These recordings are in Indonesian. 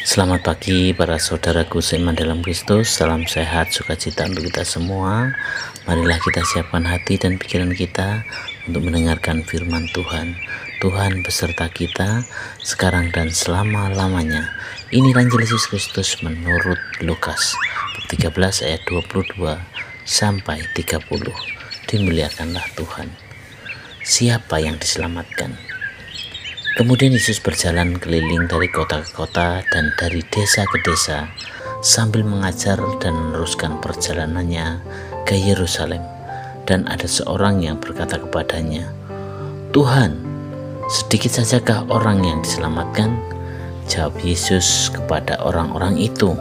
Selamat pagi para saudaraku seiman dalam Kristus. Salam sehat, sukacita untuk kita semua. Marilah kita siapkan hati dan pikiran kita untuk mendengarkan firman Tuhan. Tuhan beserta kita sekarang dan selama-lamanya. Inilah Injil Yesus Kristus menurut Lukas 13 ayat 22 sampai 30. Dimuliakanlah Tuhan. Siapa yang diselamatkan? Kemudian Yesus berjalan keliling dari kota ke kota dan dari desa ke desa sambil mengajar dan meneruskan perjalanannya ke Yerusalem. Dan ada seorang yang berkata kepadanya, "Tuhan, sedikit sajakah orang yang diselamatkan?" Jawab Yesus kepada orang-orang itu,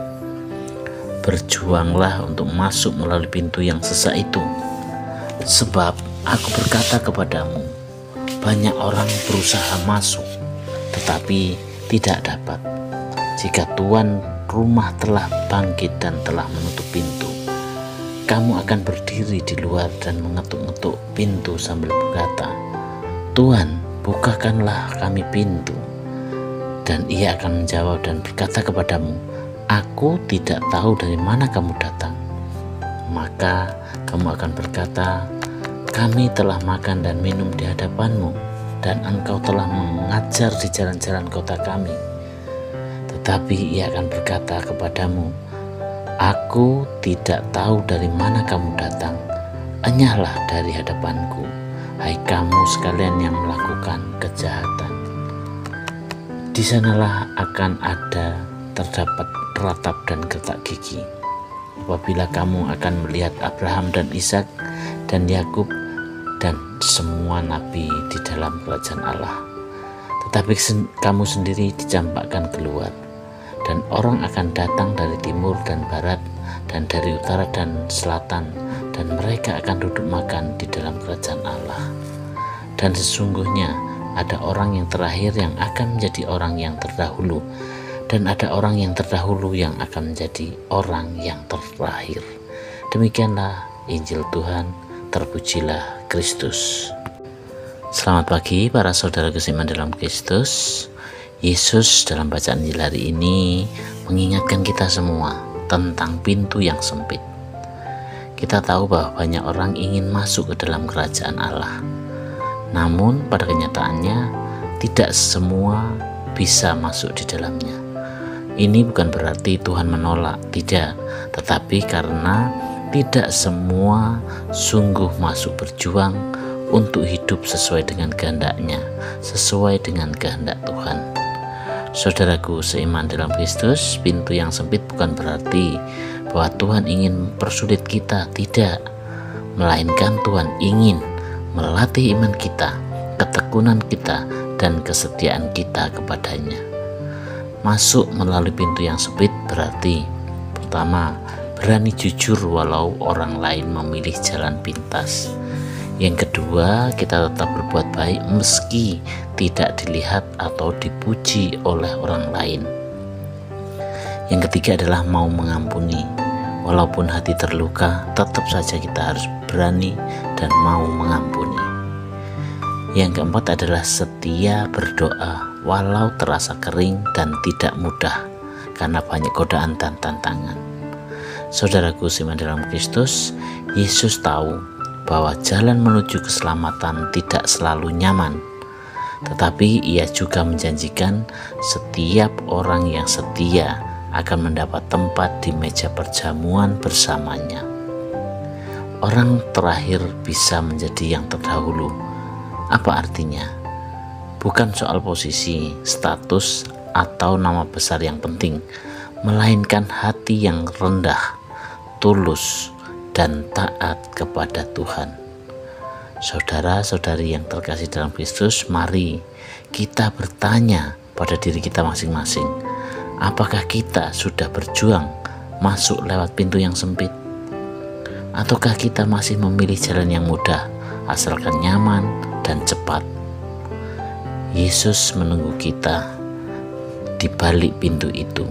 "Berjuanglah untuk masuk melalui pintu yang sesak itu. Sebab aku berkata kepadamu, banyak orang berusaha masuk, tetapi tidak dapat. Jika tuan rumah telah bangkit dan telah menutup pintu, kamu akan berdiri di luar dan mengetuk-ngetuk pintu sambil berkata, 'Tuan, bukakanlah kami pintu.' Dan ia akan menjawab dan berkata kepadamu, 'Aku tidak tahu dari mana kamu datang.' Maka kamu akan berkata, 'Kami telah makan dan minum di hadapanmu, dan engkau telah mengajar di jalan-jalan kota kami.' Tetapi ia akan berkata kepadamu, 'Aku tidak tahu dari mana kamu datang. Enyahlah dari hadapanku, hai kamu sekalian yang melakukan kejahatan.' Di sanalah akan terdapat ratap dan gertak gigi, apabila kamu akan melihat Abraham dan Ishak dan Yakub dan semua nabi di dalam kerajaan Allah. Tetapi kamu sendiri dicampakkan keluar, dan orang akan datang dari timur dan barat, dan dari utara dan selatan, dan mereka akan duduk makan di dalam kerajaan Allah. Dan sesungguhnya ada orang yang terakhir yang akan menjadi orang yang terdahulu, dan ada orang yang terdahulu yang akan menjadi orang yang terakhir." Demikianlah Injil Tuhan. Terpujilah Kristus. Selamat pagi para saudara seiman dalam Kristus. Yesus dalam bacaan Injil hari ini mengingatkan kita semua tentang pintu yang sempit. Kita tahu bahwa banyak orang ingin masuk ke dalam kerajaan Allah. Namun pada kenyataannya tidak semua bisa masuk di dalamnya. Ini bukan berarti Tuhan menolak, tidak, tetapi karena tidak semua sungguh masuk berjuang untuk hidup sesuai dengan kehendak-Nya, sesuai dengan kehendak Tuhan. Saudaraku seiman dalam Kristus, pintu yang sempit bukan berarti bahwa Tuhan ingin mempersulit kita, tidak. Melainkan Tuhan ingin melatih iman kita, ketekunan kita, dan kesetiaan kita kepadanya. Masuk melalui pintu yang sempit berarti, pertama, berani jujur walau orang lain memilih jalan pintas. Yang kedua, kita tetap berbuat baik meski tidak dilihat atau dipuji oleh orang lain. Yang ketiga adalah mau mengampuni. Walaupun hati terluka, tetap saja kita harus berani dan mau mengampuni. Yang keempat adalah setia berdoa walau terasa kering dan tidak mudah karena banyak godaan dan tantangan. Saudaraku seiman dalam Kristus, Yesus tahu bahwa jalan menuju keselamatan tidak selalu nyaman, tetapi Ia juga menjanjikan setiap orang yang setia akan mendapat tempat di meja perjamuan bersamanya. Orang terakhir bisa menjadi yang terdahulu. Apa artinya? Bukan soal posisi, status, atau nama besar yang penting, melainkan hati yang rendah, tulus, dan taat kepada Tuhan. Saudara-saudari yang terkasih dalam Kristus, mari kita bertanya pada diri kita masing-masing, apakah kita sudah berjuang masuk lewat pintu yang sempit? Ataukah kita masih memilih jalan yang mudah, asalkan nyaman dan cepat? Yesus menunggu kita di balik pintu itu,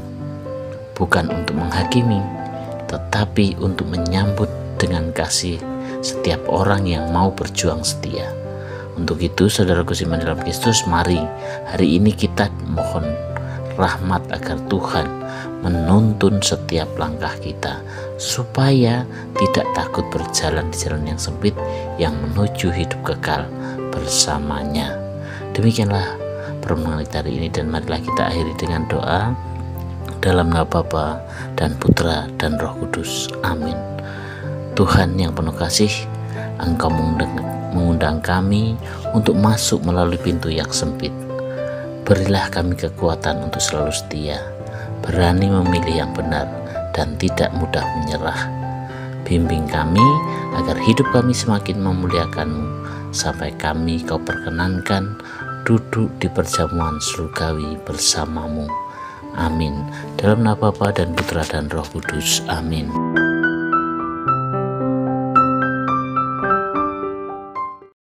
bukan untuk menghakimi, tetapi untuk menyambut dengan kasih setiap orang yang mau berjuang setia. Untuk itu, saudaraku seiman dalam Kristus, mari hari ini kita mohon rahmat agar Tuhan menuntun setiap langkah kita, supaya tidak takut berjalan di jalan yang sempit yang menuju hidup kekal bersamanya. Demikianlah permenungan kita hari ini, dan marilah kita akhiri dengan doa. Dalam nama Bapa dan Putra dan Roh Kudus. Amin. Tuhan yang penuh kasih, Engkau mengundang kami untuk masuk melalui pintu yang sempit. Berilah kami kekuatan untuk selalu setia, berani memilih yang benar, dan tidak mudah menyerah. Bimbing kami agar hidup kami semakin memuliakan-Mu, sampai kami Kau perkenankan duduk di perjamuan surgawi bersama-Mu. Amin. Dalam nama Bapa dan Putra dan Roh Kudus. Amin.